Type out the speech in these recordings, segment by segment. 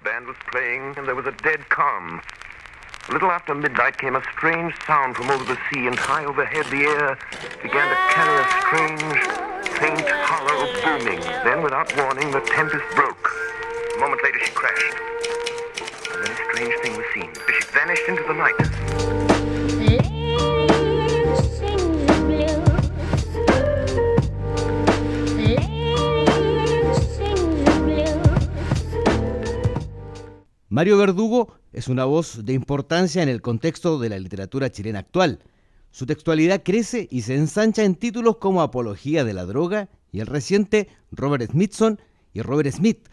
band was playing, and there was a dead calm. A little after midnight came a strange sound from over the sea, and high overhead the air began to carry a strange, faint, hollow booming. Then, without warning, the tempest broke. A moment later, she crashed. And then a strange thing was seen. She vanished into the night. Mario Verdugo es una voz de importancia en el contexto de la literatura chilena actual. Su textualidad crece y se ensancha en títulos como Apología de la droga y el reciente Robert Smithson y Robert Smith.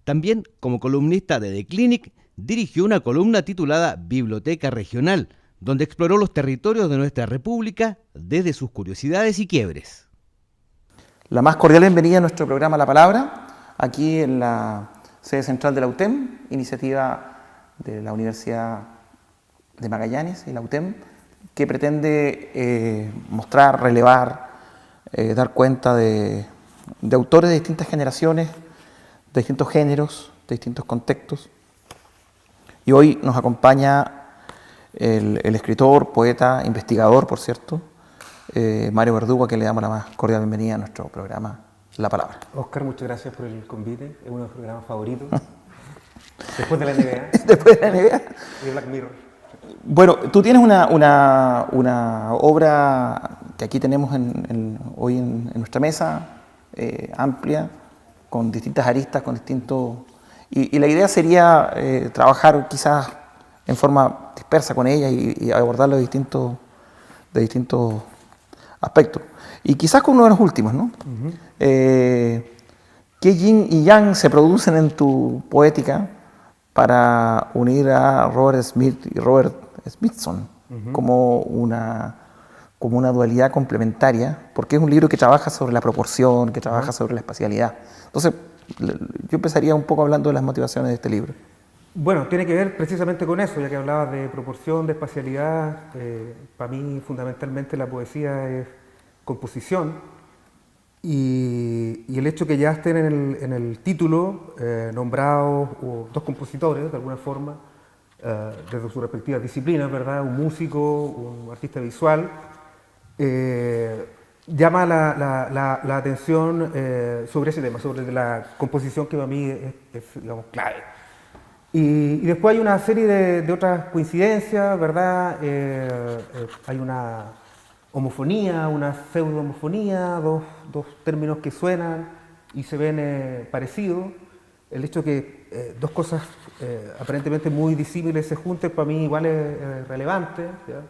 También, como columnista de The Clinic, dirigió una columna titulada Biblioteca Regional, donde exploró los territorios de nuestra república desde sus curiosidades y quiebres. La más cordial bienvenida a nuestro programa La Palabra, aquí en la sede central de la UTEM, iniciativa de la Universidad de Magallanes y la UTEM, que pretende mostrar, relevar, dar cuenta de autores de distintas generaciones, de distintos géneros, de distintos contextos. Y hoy nos acompaña el escritor, poeta, investigador, por cierto, Mario Verdugo, a quien le damos la más cordial bienvenida a nuestro programa La Palabra. Oscar, muchas gracias por el convite, es uno de los programas favoritos. Después de la NBA. Después de la NBA. Y de Black Mirror. Bueno, tú tienes una obra que aquí tenemos hoy en nuestra mesa, amplia, con distintas aristas, con distintos... Y la idea sería trabajar quizás en forma dispersa con ella y abordarlo de distintos aspectos. Y quizás con uno de los últimos, ¿no? Uh-huh. ¿Qué yin y yang se producen en tu poética para unir a Robert Smith y Robert Smithson uh-huh. como una dualidad complementaria? Porque es un libro que trabaja sobre la proporción, que trabaja uh-huh. sobre la espacialidad. Entonces, yo empezaría un poco hablando de las motivaciones de este libro. Bueno, tiene que ver precisamente con eso, ya que hablabas de proporción, de espacialidad. Para mí, fundamentalmente, la poesía es composición, y el hecho que ya estén en el título nombrados dos compositores, de alguna forma, desde sus respectivas disciplinas, ¿verdad? Un músico, un artista visual, llama la atención sobre ese tema, sobre la composición, que para mí es digamos, clave. Y después hay una serie de otras coincidencias, ¿verdad? Hay una homofonía, una pseudo-homofonía, dos términos que suenan y se ven parecidos. El hecho que dos cosas aparentemente muy disímiles se junten, para mí igual es relevante, ¿ya?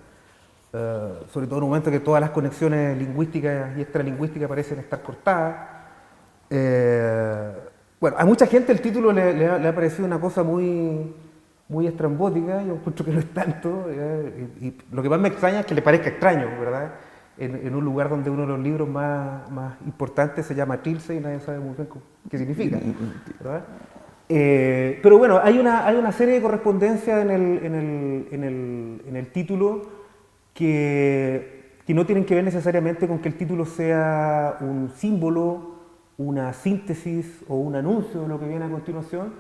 Sobre todo en un momento que todas las conexiones lingüísticas y extralingüísticas parecen estar cortadas. Bueno, a mucha gente el título le ha parecido una cosa muy estrambótica. Yo encuentro que no es tanto, y lo que más me extraña es que le parezca extraño, ¿verdad? En un lugar donde uno de los libros más importantes se llama Trilce y nadie sabe muy bien qué significa, ¿verdad? Pero bueno, hay una serie de correspondencias en el título que no tienen que ver necesariamente con que el título sea un símbolo, una síntesis o un anuncio de lo que viene a continuación,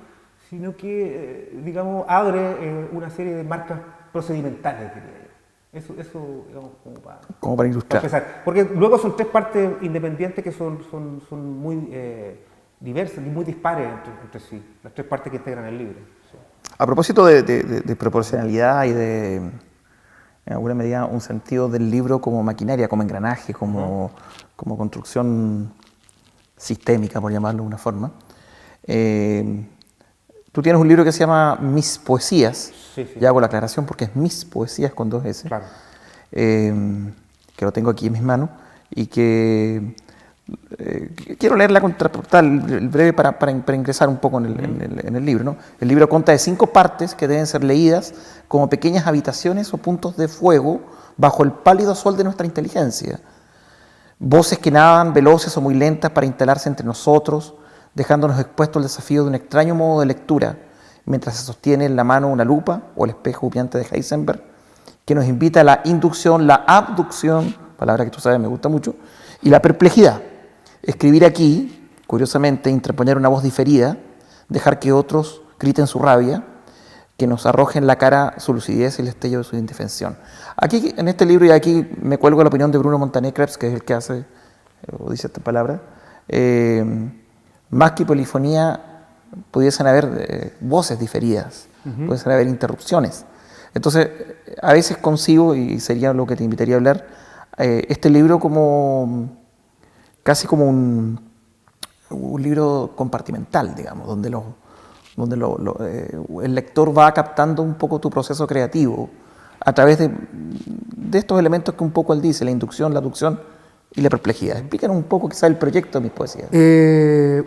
sino que, digamos, abre una serie de marcas procedimentales, diría yo. Eso digamos, como para ilustrar. Para empezar. Porque luego son tres partes independientes que son muy diversas y muy dispares entre sí, las tres partes que integran el libro. Sí. A propósito de proporcionalidad y de, en alguna medida, un sentido del libro como maquinaria, como engranaje, como construcción sistémica, por llamarlo de una forma, tú tienes un libro que se llama Mis Poesías, sí. Ya hago la aclaración porque es Mis Poesías con 2 S, claro. Que lo tengo aquí en mis manos y que quiero leer la contraportal breve para ingresar un poco en el libro, ¿no? El libro consta de 5 partes que deben ser leídas como pequeñas habitaciones o puntos de fuego bajo el pálido sol de nuestra inteligencia. Voces que nadan veloces o muy lentas para instalarse entre nosotros, dejándonos expuestos al desafío de un extraño modo de lectura, mientras se sostiene en la mano una lupa o el espejo humeante de Heisenberg, que nos invita a la inducción, la abducción, palabra que tú sabes me gusta mucho, y la perplejidad. Escribir aquí, curiosamente, interponer una voz diferida, dejar que grite en su rabia, que nos arroje en la cara su lucidez y el destello de su indefensión. Aquí, en este libro, y aquí me cuelgo la opinión de Bruno Montaner-Krebs, que es el que hace, o dice esta palabra, más que polifonía, pudiesen haber voces diferidas, pudiesen haber interrupciones. Entonces, a veces concibo, y sería lo que te invitaría a hablar, este libro como casi como un libro compartimental, digamos, donde el lector va captando un poco tu proceso creativo a través de estos elementos que un poco él dice, la inducción, la aducción y la perplejidad. Explícanos un poco quizá el proyecto de mis poesías.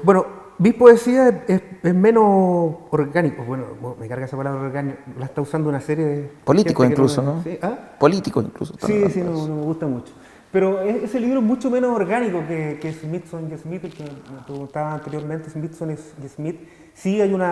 Bueno, mis poesías es menos orgánico. Bueno, me carga esa palabra orgánico. La está usando una serie de... Político incluso, ¿no? ¿Sí? ¿Ah? Político incluso. Sí, no me gusta mucho. Pero ese libro es mucho menos orgánico que Smithson y Smith, que me preguntaba anteriormente, Smithson y Smith. Sí hay un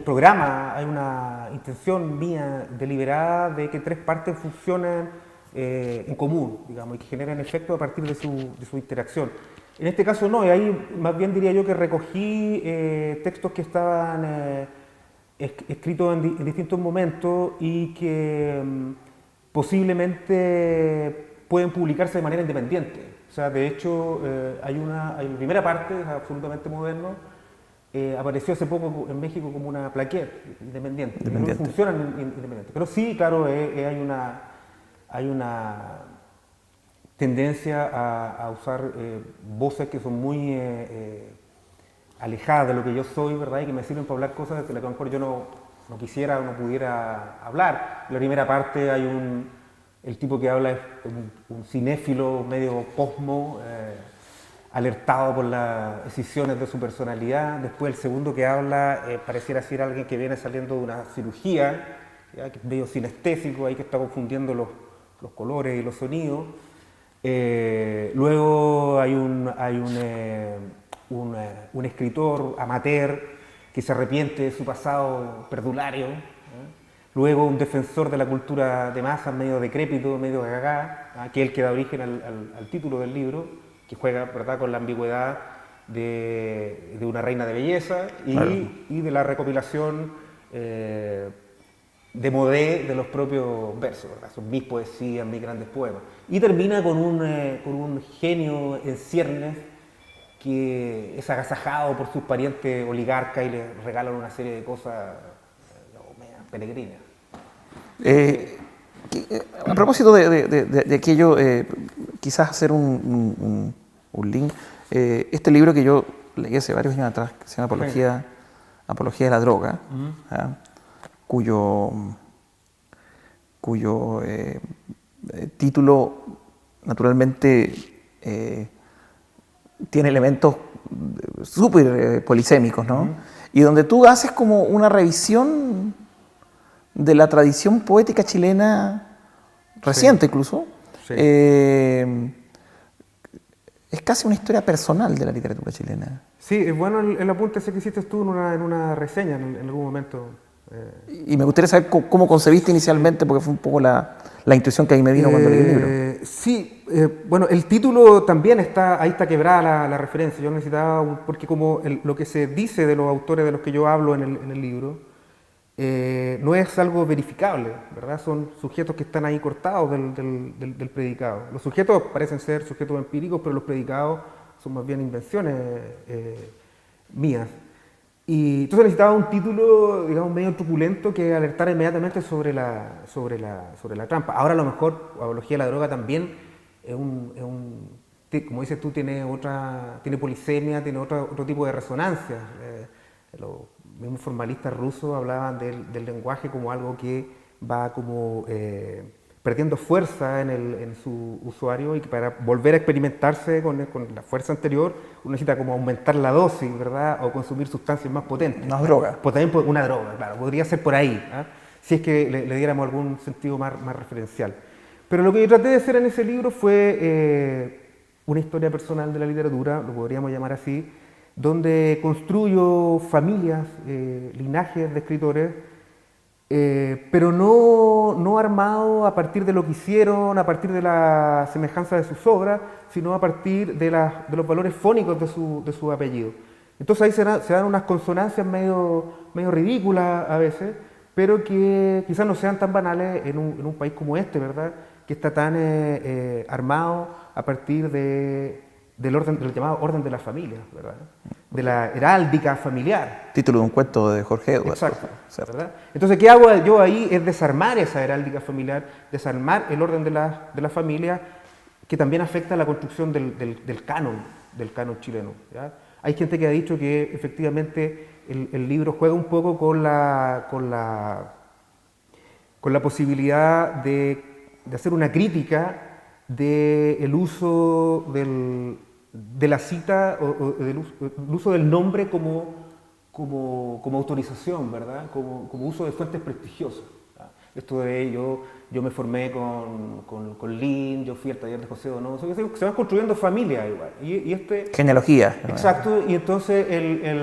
programa, hay una intención mía deliberada de que tres partes funcionen en común, digamos, y que generan efecto a partir de su interacción. En este caso no, y ahí más bien diría yo que recogí textos que estaban escritos en distintos momentos y que posiblemente pueden publicarse de manera independiente. O sea, de hecho, hay una primera parte, es absolutamente moderno, apareció hace poco en México como una plaquette independiente. No funcionan independiente. Pero sí, claro, hay una tendencia a usar voces que son muy alejadas de lo que yo soy, ¿verdad? Y que me sirven para hablar cosas de las que a lo mejor yo no quisiera o no pudiera hablar. En la primera parte hay el tipo que habla es un cinéfilo medio posmo, alertado por las decisiones de su personalidad. Después el segundo que habla pareciera ser alguien que viene saliendo de una cirugía, ¿ya? Que es medio sinestésico, ahí que está confundiendo los colores y los sonidos. Luego hay un escritor amateur que se arrepiente de su pasado perdulario. Luego un defensor de la cultura de masas, medio decrépito, medio gagá, que es el que da origen al título del libro, que juega, ¿verdad?, con la ambigüedad de una reina de belleza y de la recopilación de modé de los propios versos, ¿verdad? Son mis poesías, mis grandes poemas. Y termina con un genio en ciernes que es agasajado por sus parientes oligarcas y le regalan una serie de cosas peregrinas. A propósito de aquello, quizás hacer un link. Este libro que yo leí hace varios años atrás, que se llama Apología de la Droga, cuyo título naturalmente tiene elementos súper polisémicos, ¿no? Y donde tú haces como una revisión de la tradición poética chilena reciente, incluso. Sí. Es casi una historia personal de la literatura chilena. Sí, es bueno el apunte ese que hiciste tú en una reseña en algún momento. Y me gustaría saber cómo concebiste inicialmente, porque fue un poco la intuición que ahí me vino cuando leí el libro. Sí, bueno, el título también ahí está quebrada la referencia. Yo necesitaba, porque como lo que se dice de los autores de los que yo hablo en el libro, no es algo verificable, ¿verdad? Son sujetos que están ahí cortados del predicado. Los sujetos parecen ser sujetos empíricos, pero los predicados son más bien invenciones mías. Y entonces necesitaba un título, digamos, medio truculento que alertara inmediatamente sobre la trampa. Ahora a lo mejor Apología de la Droga también como dices tú, tiene polisemia, tiene otro tipo de resonancia. Los mismos formalistas rusos hablaban del lenguaje como algo que va como perdiendo fuerza en su usuario, y que para volver a experimentarse con la fuerza anterior uno necesita como aumentar la dosis, ¿verdad? O consumir sustancias más potentes. Una droga. Pues también una droga, claro, podría ser por ahí, ¿eh? Si es que le diéramos algún sentido más referencial. Pero lo que yo traté de hacer en ese libro fue una historia personal de la literatura, lo podríamos llamar así, donde construyo familias, linajes de escritores, pero no armado a partir de lo que hicieron, a partir de la semejanza de sus obras, sino a partir de los valores fónicos de su apellido. Entonces ahí se dan unas consonancias medio ridículas a veces, pero que quizás no sean tan banales en un país como este, ¿verdad? Que está tan armado a partir del llamado orden de la familia, ¿verdad? De la heráldica familiar. Título de un cuento de Jorge Edwards. Exacto, ¿cierto? ¿verdad? Entonces, ¿qué hago yo ahí? Es desarmar esa heráldica familiar, desarmar el orden de la familia, que también afecta a la construcción del canon chileno, ¿ya? Hay gente que ha dicho que efectivamente el libro juega un poco con la posibilidad de hacer una crítica del uso de la cita o del uso del nombre como autorización, ¿verdad? Como uso de fuentes prestigiosas. Esto de yo me formé con Lin, yo fui al taller de José Donoso, se van construyendo familias igual. Genealogía. Exacto, y entonces en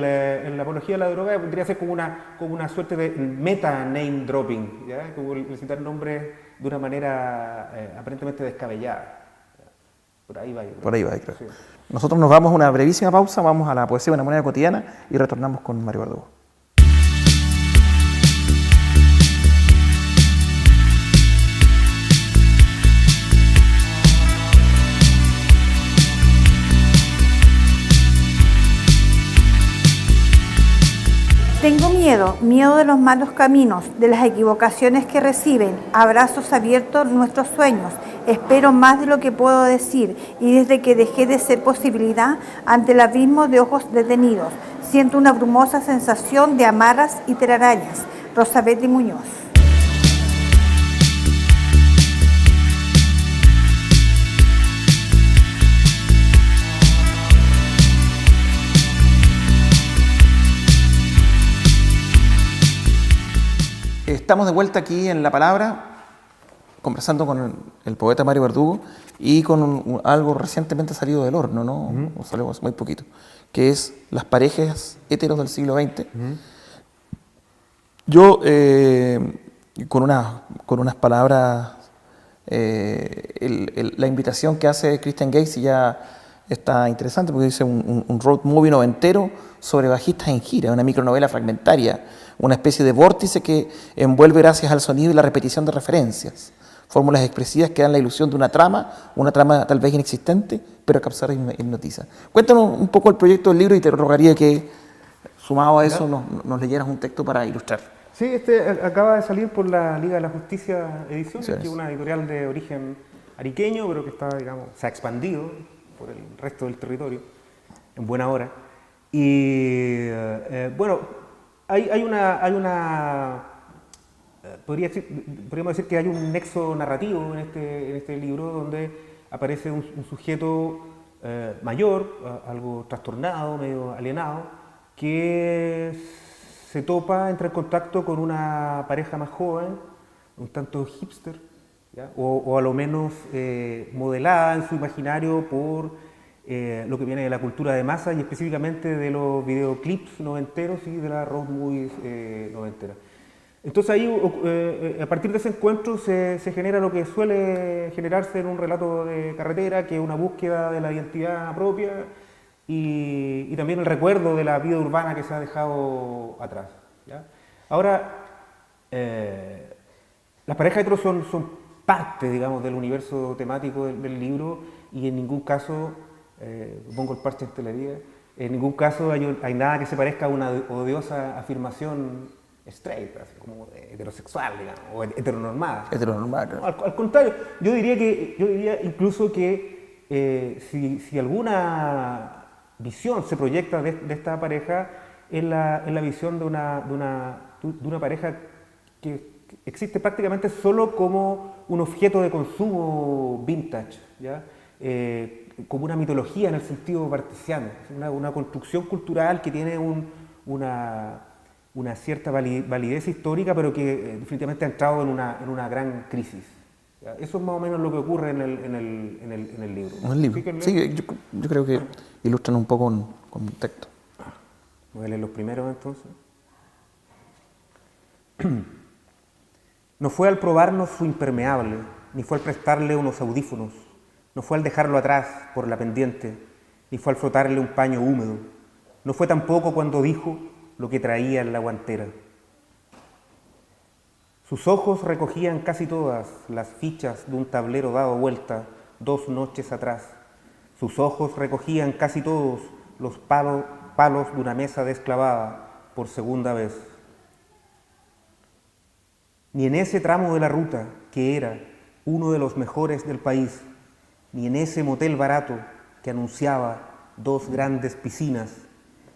la apología de la droga podría ser como una suerte de meta-name dropping, ¿ya? Como el citar nombres de una manera aparentemente descabellada. Por ahí va. Por ahí va, creo. Sí. Nosotros nos vamos a una brevísima pausa, vamos a la poesía de una manera cotidiana y retornamos con Mario Verdugo. Tengo miedo de los malos caminos, de las equivocaciones que reciben, abrazos abiertos nuestros sueños, espero más de lo que puedo decir y desde que dejé de ser posibilidad ante el abismo de ojos detenidos, siento una brumosa sensación de amarras y telarañas. Rosabeth Muñoz. Estamos de vuelta aquí en La Palabra, conversando con el poeta Mario Verdugo y con algo recientemente salido del horno, ¿no? O salió hace muy poquito, que es las parejas heteros del siglo XX. Yo, con unas palabras, la invitación que hace Christian Gacy ya está interesante, porque dice un road movie noventero sobre bajistas en gira, una micronovela fragmentaria, una especie de vórtice que envuelve gracias al sonido y la repetición de referencias, fórmulas expresivas que dan la ilusión de una trama tal vez inexistente, pero que absorbe y hipnotiza. Cuéntanos un poco el proyecto del libro y te rogaría que, sumado a eso, nos leyeras un texto para ilustrar. Sí, acaba de salir por la Liga de la Justicia Ediciones, que es una editorial de origen ariqueño, pero que está, digamos, se ha expandido por el resto del territorio, en buena hora. Y bueno, podríamos decir que hay un nexo narrativo en este libro donde aparece un sujeto mayor, algo trastornado, medio alienado, que entra en contacto con una pareja más joven, un tanto hipster, ¿ya? O a lo menos modelada en su imaginario por lo que viene de la cultura de masa y específicamente de los videoclips noventeros y de la road movies noventera. Entonces ahí, a partir de ese encuentro se genera lo que suele generarse en un relato de carretera, que es una búsqueda de la identidad propia y también el recuerdo de la vida urbana que se ha dejado atrás, ¿ya? Ahora, las parejas heteros son parte, digamos, del universo temático del libro y en ningún caso, pongo el parche en telería, en ningún caso hay nada que se parezca a una odiosa afirmación straight, así como heterosexual, digamos, o heteronormada. Heteronormada. No, al contrario, yo diría incluso que si alguna visión se proyecta de esta pareja, es la visión de una pareja que existe prácticamente solo como un objeto de consumo vintage, ¿ya? Como una mitología en el sentido bartesiano, una construcción cultural que tiene una cierta validez histórica, pero que definitivamente ha entrado en una gran crisis. ¿Ya? Eso es más o menos lo que ocurre en el libro. En el libro. Sí, yo creo que ilustran un poco con un texto. Voy a leer los primeros entonces. No fue al probarnos su impermeable, ni fue al prestarle unos audífonos, no fue al dejarlo atrás por la pendiente, ni fue al frotarle un paño húmedo. No fue tampoco cuando dijo lo que traía en la guantera. Sus ojos recogían casi todas las fichas de un tablero dado vuelta 2 noches atrás. Sus ojos recogían casi todos los palos de una mesa desclavada por segunda vez. Ni en ese tramo de la ruta, que era uno de los mejores del país, ni en ese motel barato que anunciaba 2 grandes piscinas,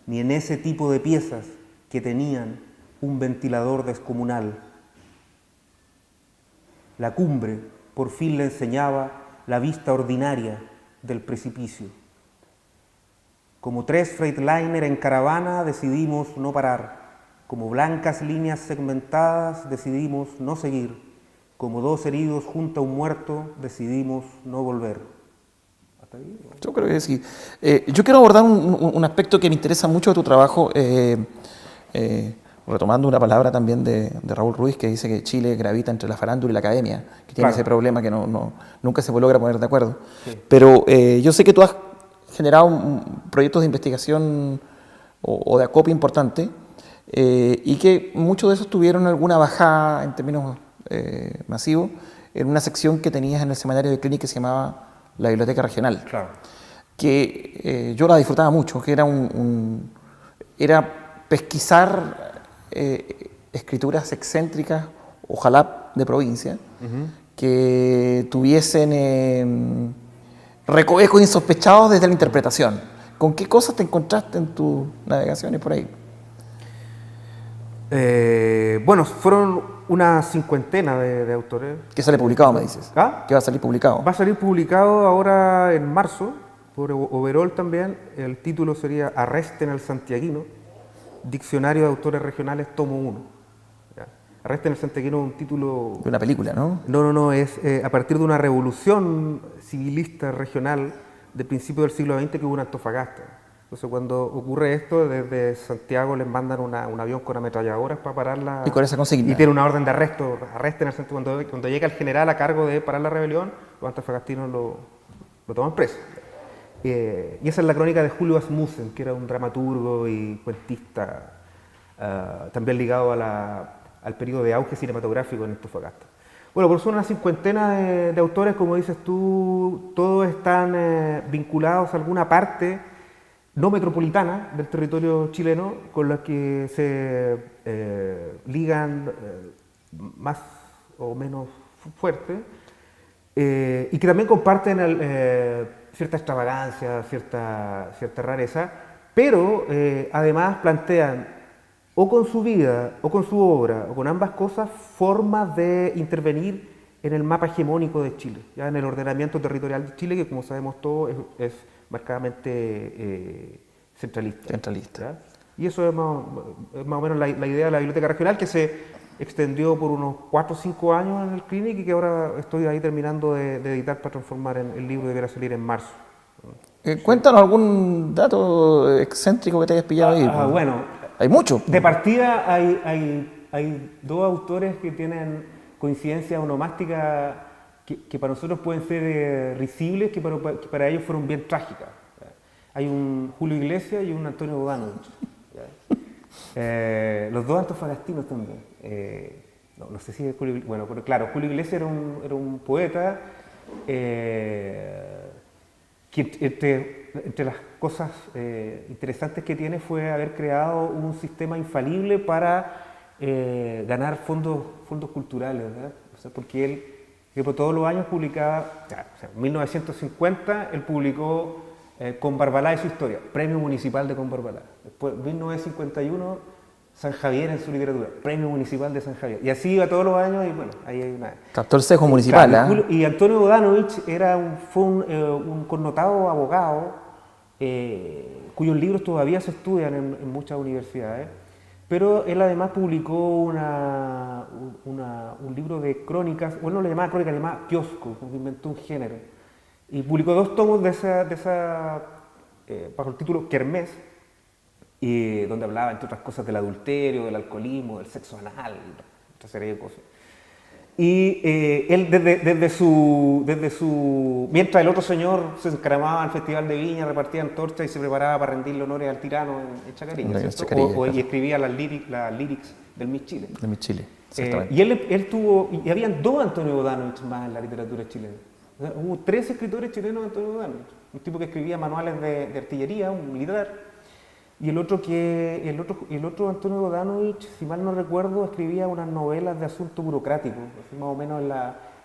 ni en ese tipo de piezas que tenían un ventilador descomunal. La cumbre por fin le enseñaba la vista ordinaria del precipicio. Como 3 Freightliner en caravana decidimos no parar. Como blancas líneas segmentadas decidimos no seguir. Como 2 heridos junto a un muerto decidimos no volver. ¿Hasta ahí? Yo creo que sí. Yo quiero abordar un aspecto que me interesa mucho de tu trabajo, retomando una palabra también de Raúl Ruiz, que dice que Chile gravita entre la farándula y la academia, que tiene Claro. ese problema que nunca se logra poner de acuerdo. Sí. Pero yo sé que tú has generado proyectos de investigación o de acopio importante, y que muchos de esos tuvieron alguna bajada en términos masivos en una sección que tenías en el semanario de Clínica que se llamaba la Biblioteca Regional, Claro. que yo la disfrutaba mucho, que era era pesquisar escrituras excéntricas, ojalá de provincia, que tuviesen recovecos insospechados desde la interpretación. ¿Con qué cosas te encontraste en tus navegaciones por ahí? Bueno, fueron una 50 de autores. ¿Qué sale publicado, me dices? ¿Ah? ¿Qué va a salir publicado? Va a salir publicado ahora en marzo, por Overol también. El título sería Arresten al Santiaguino, Diccionario de Autores Regionales, tomo 1. ¿Ya? Arresten al Santiaguino es un título... De una película, ¿no? No, es a partir de una revolución civilista regional de principios del siglo XX que hubo en Antofagasta. Entonces, cuando ocurre esto, desde Santiago les mandan un avión con ametralladoras para pararla. Y con esa consigna. Y tiene una orden de arresto, arresten al Santiago. Cuando llega el general a cargo de parar la rebelión, los antofagastinos lo toman preso. Y esa es la crónica de Julio Asmussen, que era un dramaturgo y cuentista, también ligado al periodo de auge cinematográfico en Antofagasta. Bueno, por eso una 50 de autores, como dices tú, todos están vinculados a alguna parte no metropolitana del territorio chileno, con la que se ligan más o menos fuerte, y que también comparten cierta extravagancia, cierta rareza, pero además plantean, o con su vida, o con su obra, o con ambas cosas, formas de intervenir en el mapa hegemónico de Chile, ya en el ordenamiento territorial de Chile, que como sabemos todos es marcadamente centralista. ¿Ya? Y eso es más o menos la idea de la biblioteca regional, que se extendió por unos 4 o 5 años en el Clinic y que ahora estoy ahí terminando de editar para transformar en el libro que deberá salir en marzo. Cuéntanos algún dato excéntrico que te hayas pillado ahí. Bueno, hay mucho. De partida hay 2 autores que tienen coincidencias onomásticas que para nosotros pueden ser risibles, que para ellos fueron bien trágicas. Hay un Julio Iglesias y un Antonio Bodanovich. Los 2 antofagastinos también. No sé si es Julio Iglesias. Bueno, pero claro, Julio Iglesias era un poeta que entre las cosas interesantes que tiene fue haber creado un sistema infalible para ganar fondos culturales, ¿verdad? O sea, porque él, que por todos los años publicaba, en 1950 él publicó Con Barbalá y su historia, Premio Municipal de Con Barbalá. Después, 1951, San Javier en su literatura, Premio Municipal de San Javier. Y así iba todos los años y bueno, ahí hay una... Captó el sesgo municipal, Claro, y Antonio Bodanovich fue un connotado abogado cuyos libros todavía se estudian en muchas universidades, pero él además publicó un libro de crónicas, bueno, no le llamaba crónica, le llamaba kiosco, porque inventó un género, y publicó 2 tomos bajo el título Kermés, donde hablaba, entre otras cosas, del adulterio, del alcoholismo, del sexo anal, otra serie de cosas. Y él mientras el otro señor se encaramaba al Festival de Viña, repartía antorchas y se preparaba para rendirle honores al tirano en Chacarilla, En ¿cierto? Chacarilla, claro. Y escribía las lyrics del Miss Chile. De mi Chile, exactamente. Y él tuvo, y habían dos Antonio Bodanovich más en la literatura chilena. O sea, hubo 3 escritores chilenos de Antonio Bodanovich. Un tipo que escribía manuales de artillería, un militar. Y el otro Antonio Bodanovich, si mal no recuerdo, escribía unas novelas de asunto burocrático, así más o menos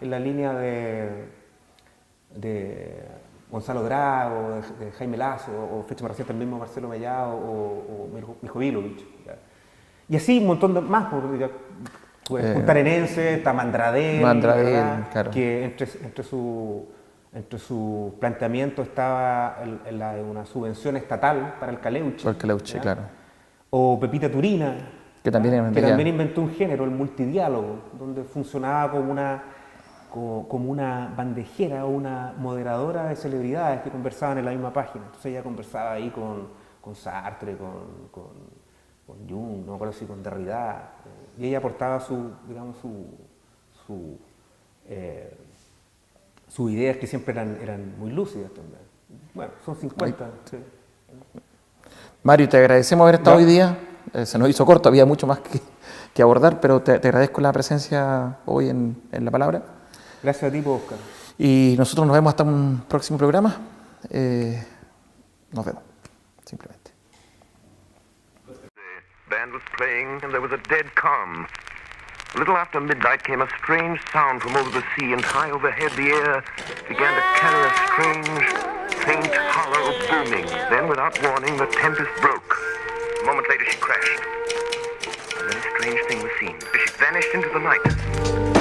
en la línea de Gonzalo Drago, de Jaime Lazo, o fecha más reciente el mismo Marcelo Mellado, o Mijovilovich. Y así un montón de más, Puntarenense, está Mandradel, claro. que entre su planteamiento estaba una subvención estatal para el caleuche. Por el caleuche, claro. O Pepita Turina, Que también inventó un género, el multidiálogo, donde funcionaba como una bandejera o una moderadora de celebridades que conversaban en la misma página. Entonces ella conversaba ahí con Sartre, con Jung, no me acuerdo si con Derrida, y ella aportaba sus ideas que siempre eran muy lúcidas también. Bueno, son 50. Sí. Mario, te agradecemos haber estado Ya. hoy día. Se nos hizo corto, había mucho más que abordar, pero te agradezco la presencia hoy en la palabra. Gracias a ti, Oscar. Y nosotros nos vemos hasta un próximo programa. Nos vemos, simplemente. The band was playing, and there was a dead calm. A little after midnight came a strange sound from over the sea, and high overhead the air began to carry a strange, faint, hollow booming. Then, without warning, the tempest broke. A moment later, she crashed. And then a strange thing was seen. She vanished into the night.